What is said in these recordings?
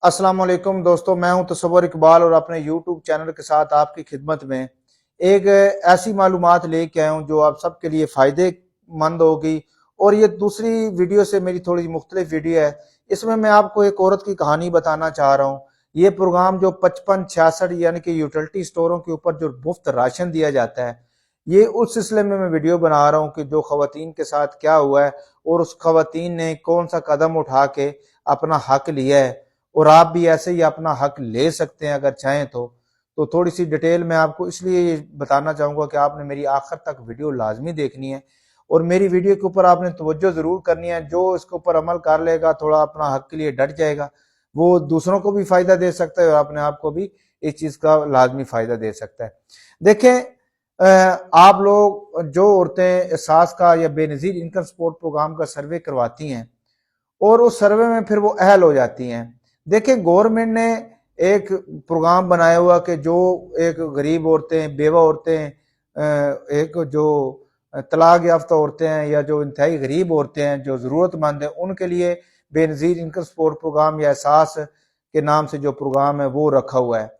अस्सलाम वालेकुम दोस्तों, मैं हूं तसव्वुर इकबाल और अपने यूट्यूब चैनल के साथ आपकी खिदमत में एक ऐसी मालूमात लेके आया हूं जो आप सबके लिए फ़ायदेमंद होगी। और ये दूसरी वीडियो से मेरी थोड़ी मुख्तलिफ वीडियो है। इसमें मैं आपको एक औरत की कहानी बताना चाह रहा हूं। ये प्रोग्राम जो 55-66 यानी कि यूटिलिटी स्टोरों के ऊपर जो मुफ्त राशन दिया जाता है, ये उस सिलसिले में मैं वीडियो बना रहा हूं कि जो खवातीन के साथ क्या हुआ है और उस खवातीन ने कौन सा कदम उठा के अपना हक लिया है। और आप भी ऐसे ही अपना हक ले सकते हैं अगर चाहें तो थोड़ी सी डिटेल मैं आपको इसलिए ये बताना चाहूंगा कि आपने मेरी आखिर तक वीडियो लाजमी देखनी है और मेरी वीडियो के ऊपर आपने तवज्जो जरूर करनी है। जो इसके ऊपर अमल कर लेगा, थोड़ा अपना हक के लिए डट जाएगा, वो दूसरों को भी फायदा दे सकता है और अपने आप को भी इस चीज का लाजमी फायदा दे सकता है। देखें, आप लोग जो औरतें एहसास का या बेनजीर इनकम सपोर्ट प्रोग्राम का सर्वे करवाती हैं और उस सर्वे में फिर वो अहल हो जाती हैं। देखें, गवर्नमेंट ने एक प्रोग्राम बनाया हुआ कि जो एक गरीब औरतें, बेवा औरतें, एक जो तलाक याफ्ता औरतें हैं या जो इंतहाई गरीब औरतें हैं जो ज़रूरतमंद हैं, उनके लिए बेनज़ीर इनकम सपोर्ट प्रोग्राम या एहसास के नाम से जो प्रोग्राम है वो रखा हुआ है।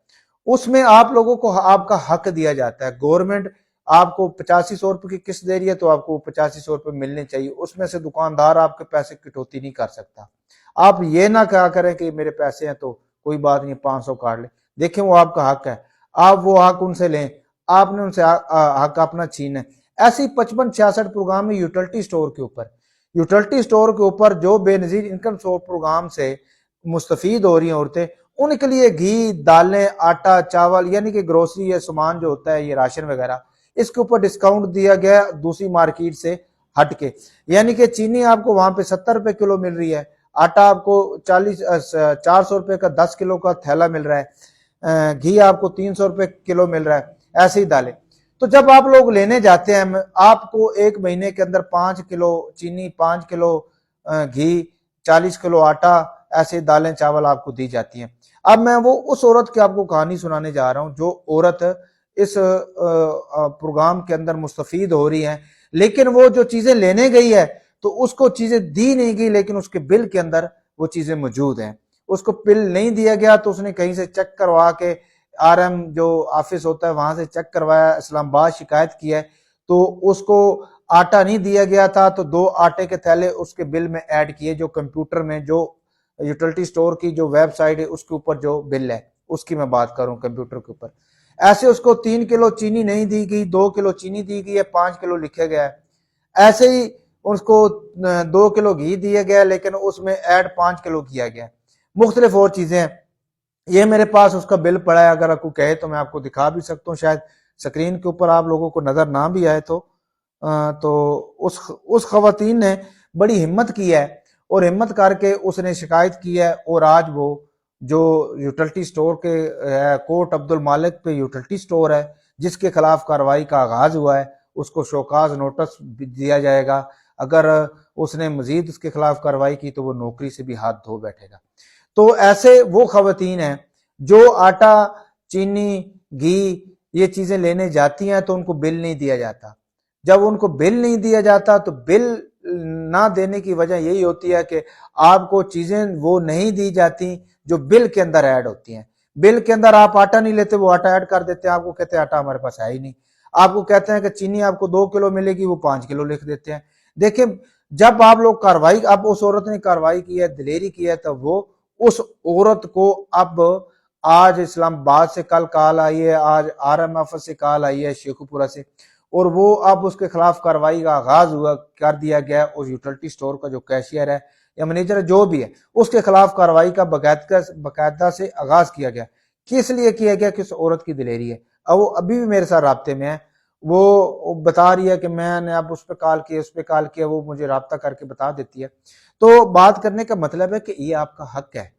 उसमें आप लोगों को आपका हक दिया जाता है। गवर्नमेंट आपको 8500 रुपये की किस्त दे रही है तो आपको 8500 रुपये मिलने चाहिए। उसमें से दुकानदार आपके पैसे कटौती नहीं कर सकता। आप ये ना कहा करें कि मेरे पैसे हैं तो कोई बात नहीं, 500 काट ले। देखें, वो आपका हक है, आप वो हक उनसे लें, आपने उनसे हक अपना छीन है। ऐसी 55-66 प्रोग्राम है यूटिलिटी स्टोर के ऊपर। यूटिलिटी स्टोर के ऊपर जो बेनजीर इनकम सपोर्ट प्रोग्राम से मुस्तफीद हो रही हैं औरतें, उनके लिए घी, दालें, आटा, चावल यानी कि ग्रोसरी या सामान जो होता है ये राशन वगैरह, इसके ऊपर डिस्काउंट दिया गया दूसरी मार्केट से हट के। यानी कि चीनी आपको वहां पे 70 रुपए किलो मिल रही है, आटा आपको 400 रुपए का 10 किलो का थैला मिल रहा है, घी आपको 300 रुपए किलो मिल रहा है, ऐसे ही दालें। तो जब आप लोग लेने जाते हैं, आपको एक महीने के अंदर 5 किलो चीनी, 5 किलो घी, 40 किलो आटा, ऐसे दालें चावल आपको दी जाती हैं। अब मैं वो उस औरत की आपको कहानी सुनाने जा रहा हूं जो औरत इस प्रोग्राम के अंदर मुस्तफीद हो रही है, लेकिन वो जो चीजें लेने गई है तो उसको चीजें दी नहीं गई, लेकिन उसके बिल के अंदर वो चीजें मौजूद हैं। उसको बिल नहीं दिया गया तो उसने कहीं से चेक करवा के, आरएम जो ऑफिस होता है वहां से चेक करवाया, इस्लामाबाद शिकायत की है तो उसको आटा नहीं दिया गया था तो 2 आटे के थैले उसके बिल में ऐड किए, जो कंप्यूटर में जो यूटिलिटी स्टोर की जो वेबसाइट है उसके ऊपर जो बिल है उसकी मैं बात करूं कंप्यूटर के ऊपर। ऐसे उसको 3 किलो चीनी नहीं दी गई, 2 किलो चीनी दी गई है, 5 किलो लिखा गया है। ऐसे ही उसको 2 किलो घी दिया गया लेकिन उसमें ऐड 5 किलो किया गया। मुख्तलिफ और चीजें हैं। ये मेरे पास उसका बिल पड़ा है, अगर आपको कहे तो मैं आपको दिखा भी सकता हूँ, शायद स्क्रीन के ऊपर आप लोगों को नजर ना भी आए तो उस खवातीन ने बड़ी हिम्मत की है और हिम्मत करके उसने शिकायत की है। और आज वो जो यूटिलिटी स्टोर के कोट अब्दुल मालिक पे यूटिलिटी स्टोर है जिसके खिलाफ कार्रवाई का आगाज हुआ है, उसको शोकाज नोटिस दिया जाएगा। अगर उसने मजीद उसके खिलाफ कार्रवाई की तो वो नौकरी से भी हाथ धो बैठेगा। तो ऐसे वो खवातीन हैं जो आटा, चीनी, घी ये चीजें लेने जाती हैं तो उनको बिल नहीं दिया जाता। जब उनको बिल नहीं दिया जाता तो बिल ना देने की वजह यही होती है कि आपको चीजें वो नहीं दी जाती जो बिल के अंदर ऐड होती हैं। बिल के अंदर आप आटा नहीं लेते, वो आटा ऐड कर देते हैं, आपको कहते हैं आटा हमारे पास है ही नहीं। आपको कहते हैं कि चीनी आपको 2 किलो मिलेगी, वो 5 किलो लिख देते हैं। देखिए, जब आप लोग कार्रवाई, अब उस औरत ने कार्रवाई की है, दिलेरी की है, तब वो उस औरत को अब आज इस्लामाबाद से कल कॉल आई है, आज आरएमएफ से कॉल आई है शेखुपुरा से, और वो अब उसके खिलाफ कार्रवाई का आगाज हुआ कर दिया गया। उस यूटिलिटी स्टोर का जो कैशियर है या मैनेजर है जो भी है, उसके खिलाफ कार्रवाई का बाकायदा से आगाज किया गया। किस लिए किया गया? किस औरत की दिलेरी है। अब वो अभी भी मेरे साथ राब्ते में है, वो बता रही है कि मैंने अब उस पर कॉल किया, उस पर कॉल किया, वो मुझे राब्ता करके बता देती है। तो बात करने का मतलब है कि ये आपका हक है।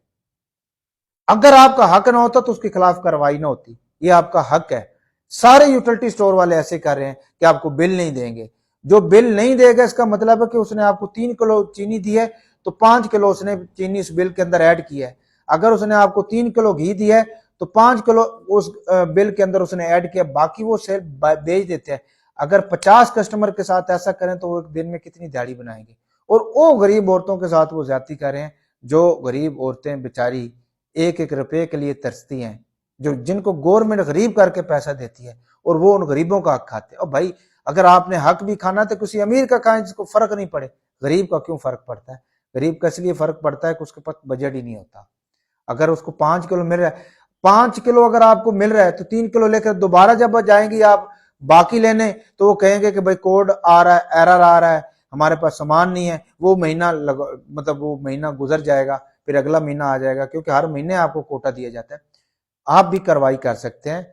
अगर आपका हक ना होता तो उसके खिलाफ कार्रवाई ना होती। ये आपका हक है। सारे यूटिलिटी स्टोर वाले ऐसे कर रहे हैं कि आपको बिल नहीं देंगे। जो बिल नहीं देगा इसका मतलब है कि उसने आपको 3 किलो चीनी दी है तो 5 किलो उसने चीनी इस बिल के अंदर ऐड की है। अगर उसने आपको 3 किलो घी दिया है तो 5 किलो उस बिल के अंदर उसने ऐड किया, बाकी वो सेल बेच देते हैं। अगर 50 कस्टमर के साथ ऐसा करें तो वो एक दिन में कितनी दिहाड़ी बनाएंगे। और वो गरीब औरतों के साथ वो ज्यादती कर रहे हैं, जो गरीब औरतें बेचारी ایک ایک روپے کے لیے ترستی ہیں، جو جن کو گورنمنٹ غریب کر کے پیسہ دیتی ہے اور وہ ان غریبوں کا حق کھاتے ہیں۔ اور بھائی اگر آپ نے حق بھی کھانا تو کسی امیر کا کھائیں جس کو فرق نہیں پڑے، غریب کا کیوں فرق پڑتا ہے؟ غریب کا اس لیے فرق پڑتا ہے کہ اس کے پاس بجٹ ہی نہیں ہوتا۔ اگر اس کو 5 کلو مل رہا ہے، 5 کلو اگر آپ کو مل رہا ہے تو 3 کلو لے کر دوبارہ جب جائیں گی آپ باقی لینے تو وہ کہیں گے کہ بھائی کوڈ آ رہا ہے، ایرر آ رہا ہے، ہمارے پاس سامان نہیں ہے۔ وہ مہینہ وہ مہینہ گزر جائے گا، پھر اگلا مہینہ آ جائے گا، کیونکہ ہر مہینے آپ کو کوٹا دیا جاتا ہے۔ آپ بھی کارروائی کر سکتے ہیں،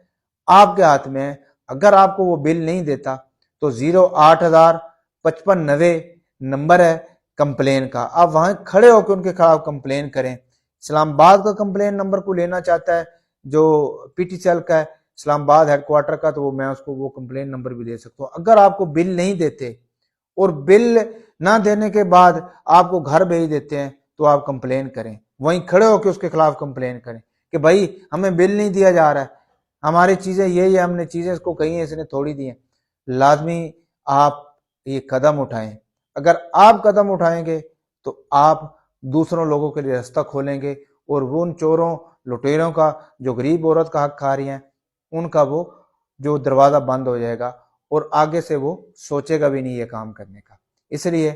آپ کے ہاتھ میں ہے۔ اگر آپ کو وہ بل نہیں دیتا تو 0805590 نمبر ہے کمپلین کا، آپ وہاں کھڑے ہو کے ان کے خلاف کمپلین کریں۔ اسلام آباد کا کمپلین نمبر کو لینا چاہتا ہے جو پی ٹی سیل کا ہے اسلام آباد ہیڈ کوارٹر کا، تو میں اس کو وہ کمپلین نمبر بھی دے سکتا ہوں۔ اگر آپ کو بل نہیں دیتے اور بل نہ دینے کے بعد آپ کو گھر بھیج دیتے ہیں تو آپ کمپلین کریں، وہیں کھڑے ہو کے اس کے خلاف کمپلین کریں کہ بھائی ہمیں بل نہیں دیا جا رہا ہے، ہماری چیزیں یہ ہم نے چیزیں اس کو کہی ہیں، اس نے تھوڑی دی ہیں۔ لازمی آپ یہ قدم اٹھائیں۔ اگر آپ قدم اٹھائیں گے تو آپ دوسروں لوگوں کے لیے راستہ کھولیں گے، اور وہ ان چوروں لٹیروں کا جو غریب عورت کا حق کھا رہی ہیں ان کا وہ جو دروازہ بند ہو جائے گا، اور آگے سے وہ سوچے گا بھی نہیں یہ کام کرنے کا۔ اس لیے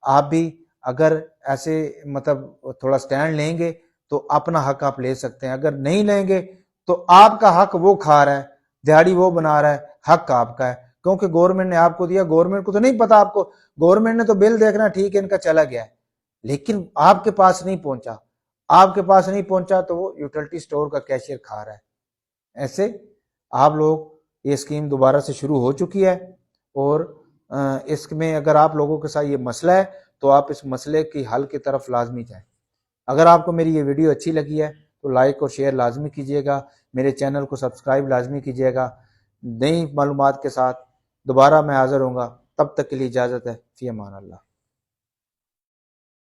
آپ بھی اگر ایسے تھوڑا سٹینڈ لیں گے تو اپنا حق آپ لے سکتے ہیں، اگر نہیں لیں گے تو آپ کا حق وہ کھا رہا ہے، دیہڑی وہ بنا رہا ہے، حق آپ کا ہے، کیونکہ گورنمنٹ نے آپ کو دیا۔ گورنمنٹ کو تو نہیں پتا، آپ کو گورنمنٹ نے تو بل دیکھنا ٹھیک ہے ان کا چلا گیا ہے، لیکن آپ کے پاس نہیں پہنچا، آپ کے پاس نہیں پہنچا تو وہ یوٹیلٹی سٹور کا کیشیئر کھا رہا ہے۔ ایسے آپ لوگ یہ اسکیم دوبارہ سے شروع ہو چکی ہے، اور اس میں اگر آپ لوگوں کے ساتھ یہ مسئلہ ہے تو آپ اس مسئلے کی حل کی طرف لازمی جائیں۔ اگر آپ کو میری یہ ویڈیو اچھی لگی ہے تو لائک اور شیئر لازمی کیجیے گا، میرے چینل کو سبسکرائب لازمی کیجیے گا۔ نئی معلومات کے ساتھ دوبارہ میں حاضر ہوں گا، تب تک کے لیے اجازت ہے، فی امان اللہ۔